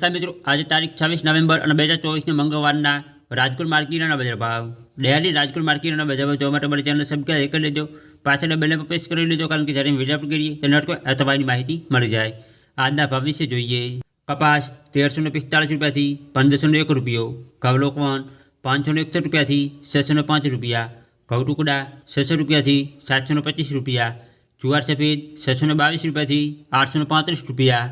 નમસ્કાર મિત્રો, આજે તારીખ 26 નવેમ્બર અને 2024 મંગળવારના રાજકોટ માર્કેટના બજાર ભાવ. ડેલી રાજકોટ માર્કેટના બજાર ભાવ જોવા માટે મારી ચેનલ સબસ્ક્રાઇબ કરી લેજો, પાછળ બેલ પર પ્રેસ કરી લેજો, કારણ કે જ્યારે વિડીયો અપલોડ કરીએ ત્યારે કોઈ અથવાની માહિતી મળી જાય. આજના ભાવ વિશે જોઈએ. કપાસ 1345 રૂપિયાથી 1501 રૂપિયો, ઘઉં લોકવન 561 રૂપિયાથી 605 રૂપિયા, ઘઉં ટુકડા 600 રૂપિયાથી 725 રૂપિયા, જુવાર સફેદ 622 રૂપિયાથી 835 રૂપિયા,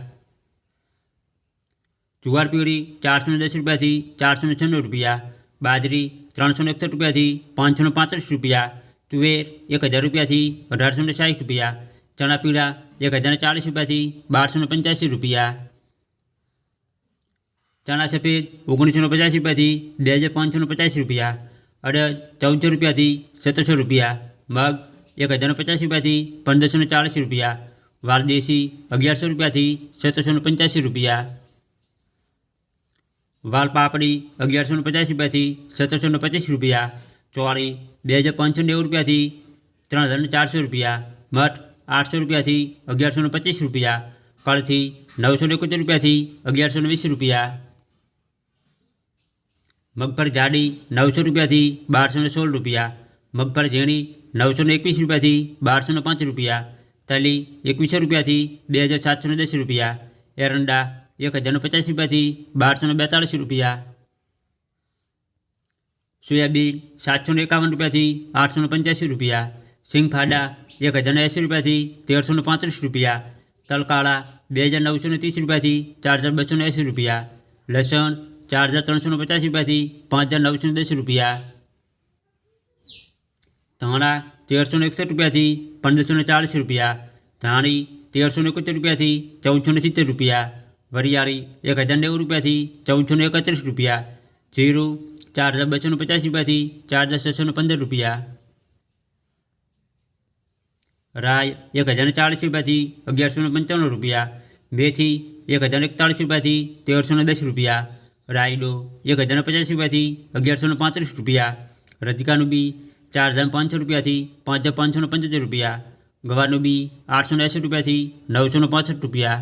જુવાર પીળી 410 રૂપિયાથી 496 રૂપિયા, બાજરી 361 રૂપિયાથી 535 રૂપિયા, તુવેર 1000 રૂપિયાથી 1860 રૂપિયા, ચણા પીળા 1040 રૂપિયાથી 1285 રૂપિયા, ચણા સફેદ 1950 રૂપિયાથી 2550 રૂપિયા, અડદ 1400 રૂપિયાથી 1700 રૂપિયા, મગ 1050 રૂપિયાથી 1540 રૂપિયા, વાલ દેશી 1100 રૂપિયાથી 1785 રૂપિયા, વાલ પાપડી 1150 રૂપિયાથી 1725 રૂપિયા, ચોળી 2590 રૂપિયાથી 3400 રૂપિયા, મઠ 800 રૂપિયાથી 1125 રૂપિયા, કળથી 971 રૂપિયાથી 1120 રૂપિયા, મગફળી જાડી 900 રૂપિયાથી 1216 રૂપિયા, મગફળી ઝીણી 921 રૂપિયાથી 1205 રૂપિયા, તલી 2100 રૂપિયાથી 2710 રૂપિયા, એરંડા 1050 રૂપિયાથી 1242 રૂપિયા, સોયાબીન 751 રૂપિયાથી 885 રૂપિયા, સિંગફાડા 1080 રૂપિયાથી 1335 રૂપિયા, તલકાળા 2930 રૂપિયાથી 4280 રૂપિયા, લસણ 4350 રૂપિયાથી 5910 રૂપિયા, ધાણા 1361 રૂપિયાથી 1540 રૂપિયા, ધાણી 1371 રૂપિયાથી 1470 રૂપિયા, વરિયાળી 1090 રૂપિયાથી 1431 રૂપિયા, જીરું 4250 રૂપિયાથી 4615 રૂપિયા, રાય 1040 રૂપિયાથી 1195 રૂપિયા, મેથી 1041 રૂપિયાથી 1310 રૂપિયા, રાયડો 1050 રૂપિયાથી 1135 રૂપિયા, રજકાનું બી 4500 રૂપિયાથી 5575 રૂપિયા, ગવારનું બી 880 રૂપિયાથી 965 રૂપિયા.